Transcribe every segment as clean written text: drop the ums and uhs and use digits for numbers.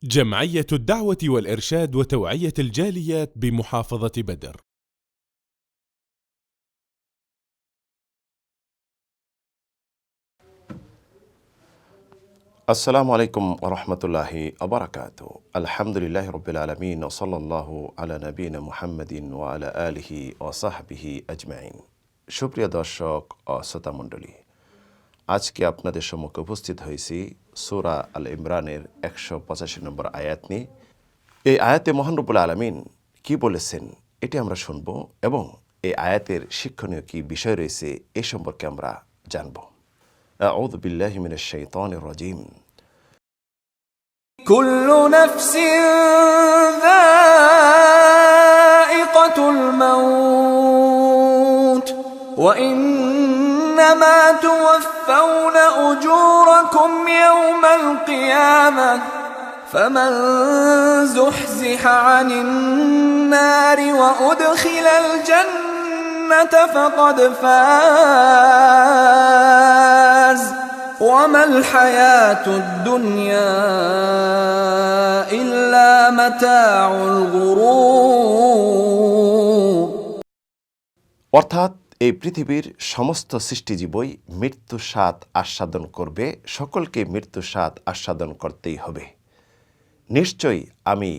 جمعية الدعوة والإرشاد وتوعية الجاليات بمحافظة بدر. আসসালামু আলাইকুম ওয়া রাহমাতুল্লাহি ওয়া বারাকাতুহু। আলহামদুলিল্লাহি রাব্বিল আলামিন ওয়া সাল্লাল্লাহু আলা নবিয়িনা মুহাম্মাদিন ওয়া আলা আলিহি ওয়া সাহবিহি আজমাইন। সুপ্রিয় দর্শক ও শ্রোতা মণ্ডলী, আজকে আপনাদের সম্মুখে উপস্থিত হয়েছি সূরা আল ইমরানের 185 নম্বর আয়াত নিয়ে। এই আয়াতে মহান রব্বুল আলামিন কি বলেছেন এটি আমরা শুনব এবং এই আয়াতের শিক্ষণীয় কি বিষয় রয়েছে এ সম্পর্কে আমরা জানব। আউযু বিল্লাহি মিনাশ শাইতানির রাজীম। কুল্লু নাফসিন যায়িকাতুল মাউত ওয়া ইন্নামা তুওয়াফাউনা উজুরাকুম ইয়াওমাল কিয়ামাহ ফামান যুহজিহা আনিন নারি ওয়া উদখিলাল জান্নাতা ফাকাদ ফাজ وما الحياة الدنيا إلا متاع الغرور। অর্থাৎ এই পৃথিবীর সমস্ত সৃষ্টিজীবই মৃত্যু স্বাদ আস্বাদন করবে, সকলকে মৃত্যু স্বাদ আস্বাদন করতেই হবে। নিশ্চয়ই আমি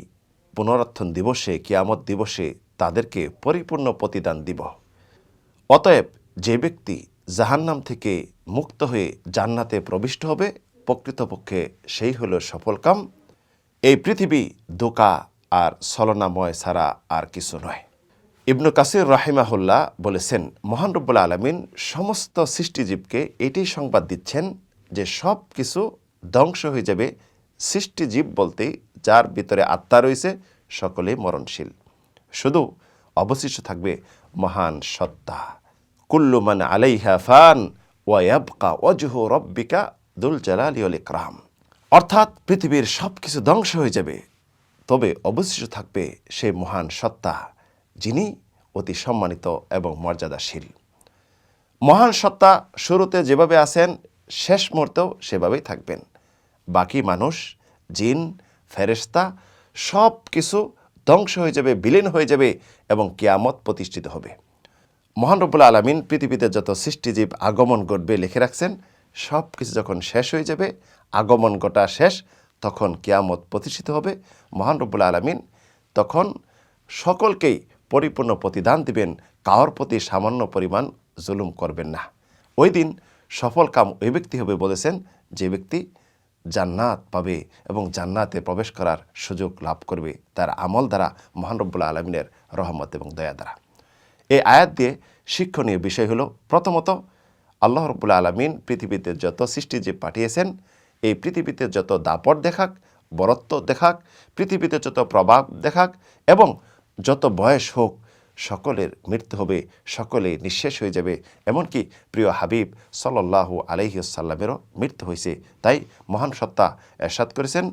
পুনরুত্থান দিবসে, কিয়ামত দিবসে তাদেরকে পরিপূর্ণ প্রতিদান দিব। অতএব যে ব্যক্তি জাহান্নাম থেকে মুক্ত হয়ে জান্নাতে প্রবিষ্ট হবে, প্রকৃতপক্ষে সেই হল সফলকাম। এই পৃথিবী ধোঁকা আর ছলনাময় ছাড়া আর কিছু নয়। ইবনু কাসির রাহিমাহুল্লাহ বলেছেন, মহান রব্বুল আলামিন সমস্ত সৃষ্টিজীবকে এটাই সংবাদ দিচ্ছেন যে সব কিছু ধ্বংস হয়ে যাবে। সৃষ্টিজীব বলতে যার ভিতরে আত্মা রয়েছে সকলেই মরণশীল, শুধু অবশিষ্ট থাকবে মহান সত্তা। কুল্লু মান আলাইহা ফান ওয়া ইয়াবকা ওয়াজহু রাব্বিকা যুল জালালি ওয়াল ইকরাম। অর্থাৎ পৃথিবীর সব কিছু ধ্বংস হয়ে যাবে, তবে অবশিষ্ট থাকবে সেই মহান সত্তা যিনি অতি সম্মানিত এবং মর্যাদাশীল। মহান সত্তা শুরুতে যেভাবে আছেন শেষ মুহূর্তেও সেভাবেই থাকবেন। বাকি মানুষ, জিন, ফেরেশতা সব কিছু ধ্বংস হয়ে যাবে, বিলীন হয়ে যাবে এবং কিয়ামত প্রতিষ্ঠিত হবে। মহান রব্বুল আলামিন পৃথিবীতে যত সৃষ্টিজীব আগমন ঘটবে লিখে রাখছেন, সব কিছু যখন শেষ হয়ে যাবে, আগমন ঘটা শেষ, তখন কিয়ামত প্রতিষ্ঠিত হবে। মহান রব্বুল আলামিন তখন সকলকেই পরিপূর্ণ প্রতিদান দিবেন, কারোর প্রতি সামান্য পরিমাণ জুলুম করবেন না। ওই দিন সফল কাম ওই ব্যক্তি হবে বলেছেন যে ব্যক্তি জান্নাত পাবে এবং জান্নাতে প্রবেশ করার সুযোগ লাভ করবে তার আমল দ্বারা, মহান রব্বুল আলামিনের রহমত এবং দয়া দ্বারা। এই আয়াত দিয়ে শিক্ষণীয় বিষয় হলো, প্রথমত আল্লাহ রাব্বুল আলামিন পৃথিবীতে যত সৃষ্টিজীব পাঠিয়েছেন, এই পৃথিবীতে যত দাপট দেখাক, বরত্ব দেখাক, পৃথিবীতে যত প্রভাব দেখাক এবং যত বয়স হোক, সকলের মৃত্যু হবে, সকলে নিঃশেষ হয়ে যাবে। এমনকি প্রিয় হাবিব সাল্লাল্লাহু আলাইহি ওয়াসাল্লামেরও মৃত্যু হয়েছে। তাই মহান সত্তা ইরশাদ করেছেন,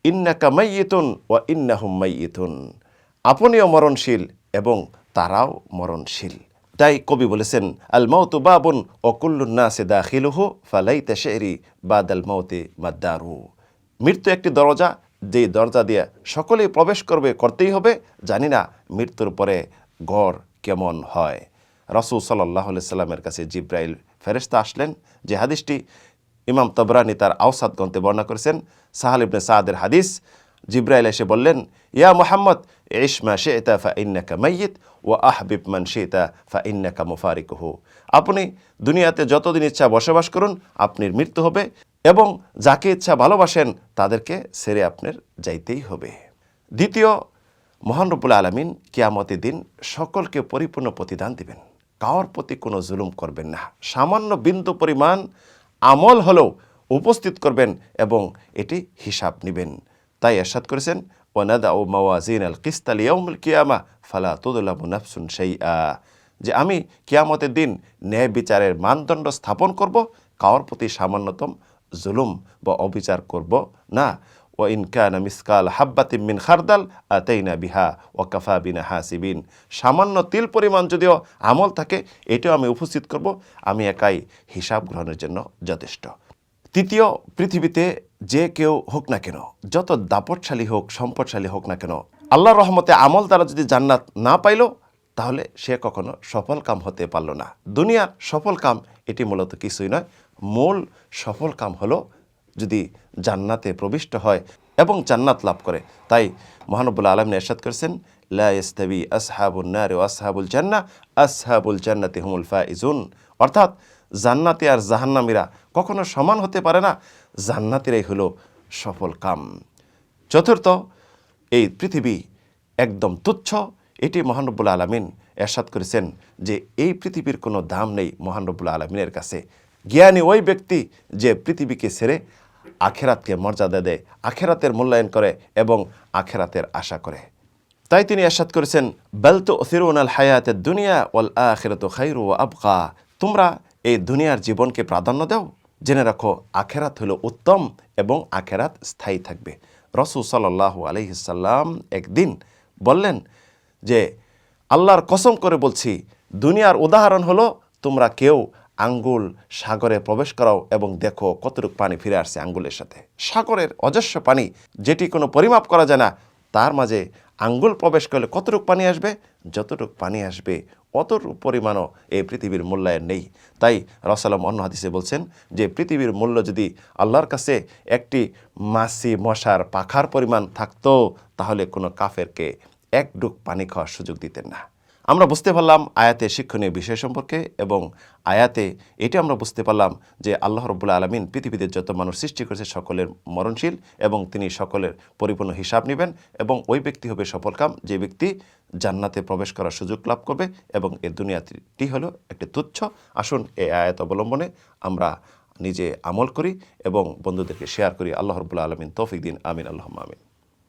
ইন্নাকা মাইয়িতুন ওয়া ইন্নাহুম মাইয়িতুন, আপনিও মরণশীল এবং তারাও মরণশীল। তাই কবি বলেছেন, আল মাউতু বাবুন ওয়া কুল্লুন নাসি দাখিলুহু ফালাইতা শি'রি বাদাল মাউতি মাদ্দারু। মৃত্যু একটি দরজা, যেই দরজা দিয়ে সকলেই প্রবেশ করবে, করতেই হবে। জানি না মৃত্যুর পরে গড় কেমন হয়। রাসূল সাল্লাল্লাহু আলাইহি সাল্লামের কাছে জিবরাইল ফেরেশতা আসলেন, যে হাদিসটি ইমাম তাবরানী তার আওসাত গ্রন্থে বর্ণনা করেছেন, সাহাল ইবনে সাদের হাদিস। জিবরাইল এসে বললেন, ইয়া মুহাম্মদ ইশ মা শি'তা ফা ইন্নাকা মাইয়িত ওয়া আহবিব মান শি'তা ফা ইন্নাকা মুফারিকুহু। আপনি দুনিয়াতে যতদিন ইচ্ছা বসবাস করুন, আপনার মৃত্যু হবে এবং যাকে ইচ্ছা ভালোবাসেন তাদেরকে ছেড়ে আপনার যাইতেই হবে। দ্বিতীয়, মহান রব্বুল আলামিন কিয়ামতের দিন সকলকে পরিপূর্ণ প্রতিদান দিবেন, কারোর প্রতি কোনো জুলুম করবেন না। সামান্য বিন্দু পরিমাণ আমল হলেও উপস্থিত করবেন এবং এটি হিসাব নেবেন। তাই ইরশাদ করেছেন, ওয়ানাদাউ মাওয়াজিন আল কিসতা লিয়াউমিল কিয়ামা ফালা তুযলামু নাফসুন শাইআ, যে আমি কিয়ামতের দিন ন্যায় বিচারের মানদণ্ড স্থাপন করব, কারোর প্রতি সামান্যতম জুলুম বা অবিচার করব না। ওয়া ইন কানা মিসকাল হাব্বাতিন মিন খারদাল আতাইনা বিহা ওয়া কাফা বিনা হাসিবিন, সামান্য তিল পরিমাণ যদিও আমল থাকে এটাও আমি উপস্থিত করব, আমি একাই হিসাব গ্রহণের জন্য যথেষ্ট। তৃতীয়, পৃথিবীতে যে কেউ হোক না কেন, যত দাপটশালী হোক, সম্পদশালী হোক না কেন, আল্লাহর রহমতে আমল দ্বারা যদি জান্নাত না পাইল, তাহলে সে কখনো সফল কাম হতে পারল না। দুনিয়ার সফল কাম এটি মূলত কিছুই নয়। মূল সফল কাম হলো যদি জান্নাতে প্রবিষ্ট হয় এবং জান্নাত লাভ করে। তাই মহানবুল আলমিন ইরশাদ করেছেন, লা ইস্তাবি আসহাবুন নার ওয়া আসহাবুল জান্নাহ, আসহাবুল জান্নাতি হুমুল ফাইজুন। অর্থাৎ জান্নাতি আর জাহান্নামীরা কখনো সমান হতে পারে না, জান্নাতিরাই হলো সফল কাম। চতুর্থ, এই পৃথিবী একদম তুচ্ছ, এটি মহান রব্বুল আলামিন ইরশাদ করেছেন যে এই পৃথিবীর কোনো দাম নেই মহান রব্বুল আলামিনের কাছে। জ্ঞানী ওই ব্যক্তি যে পৃথিবীকে ছেড়ে আখেরাতকে মর্যাদা দেয়, আখেরাতের মূল্যায়ন করে এবং আখেরাতের আশা করে। তাই তিনি ইরশাদ করেছেন, বাল তু'থিরুনাল হায়াতাদ দুনিয়া ওয়াল আখিরাতু খায়রু ওয়া আবকা। তোমরা এই দুনিয়ার জীবনকে প্রাধান্য দাও, জেনে রাখো আখেরাত হলো উত্তম এবং আখেরাত স্থায়ী থাকবে। রাসূল সাল্লাল্লাহু আলাইহি সাল্লাম একদিন বললেন যে আল্লাহর কসম করে বলছি, দুনিয়ার উদাহরণ হলো তোমরা কেউ আঙ্গুল সাগরে প্রবেশ করাও এবং দেখো কতটুকু পানি ফিরে আসছে আঙ্গুলের সাথে। সাগরের অজস্র পানি যেটি কোনো পরিমাপ করা যায় না, তার মাঝে আঙ্গুল প্রবেশ করলে কতটুকু পানি আসবে, যতটুকু পানি আসবে অতটুকু পরিমাণও এই পৃথিবীর মূল্যায়ন নেই। তাই রাসূলুল্লাহ অন্য হাদিসে বলছেন যে পৃথিবীর মূল্য যদি আল্লাহর কাছে একটি মাছি মশার পাখার পরিমাণ থাকতো, তাহলে কোনো কাফেরকে এক ডুক পানি খাওয়ার সুযোগ দিতেন না। আমরা বুঝতে পারলাম আয়াতে শিক্ষণীয় বিষয় সম্পর্কে, এবং আয়াতে এটি আমরা বুঝতে পারলাম যে আল্লাহ রাব্বুল আলামিন পৃথিবীতে যত মানুষ সৃষ্টি করেছে সকলের মরণশীল এবং তিনি সকলের পরিপূর্ণ হিসাব নেবেন, এবং ওই ব্যক্তি হবে সফলকাম যে ব্যক্তি জান্নাতে প্রবেশ করার সুযোগ লাভ করবে, এবং এই দুনিয়াটি হলো একটি তুচ্ছ। আসুন এই আয়াত অবলম্বনে আমরা নিজে আমল করি এবং বন্ধুদেরকে শেয়ার করি। আল্লাহ রাব্বুল আলামিন তৌফিক দিন। আমিন, আল্লাহুম্মা আমিন।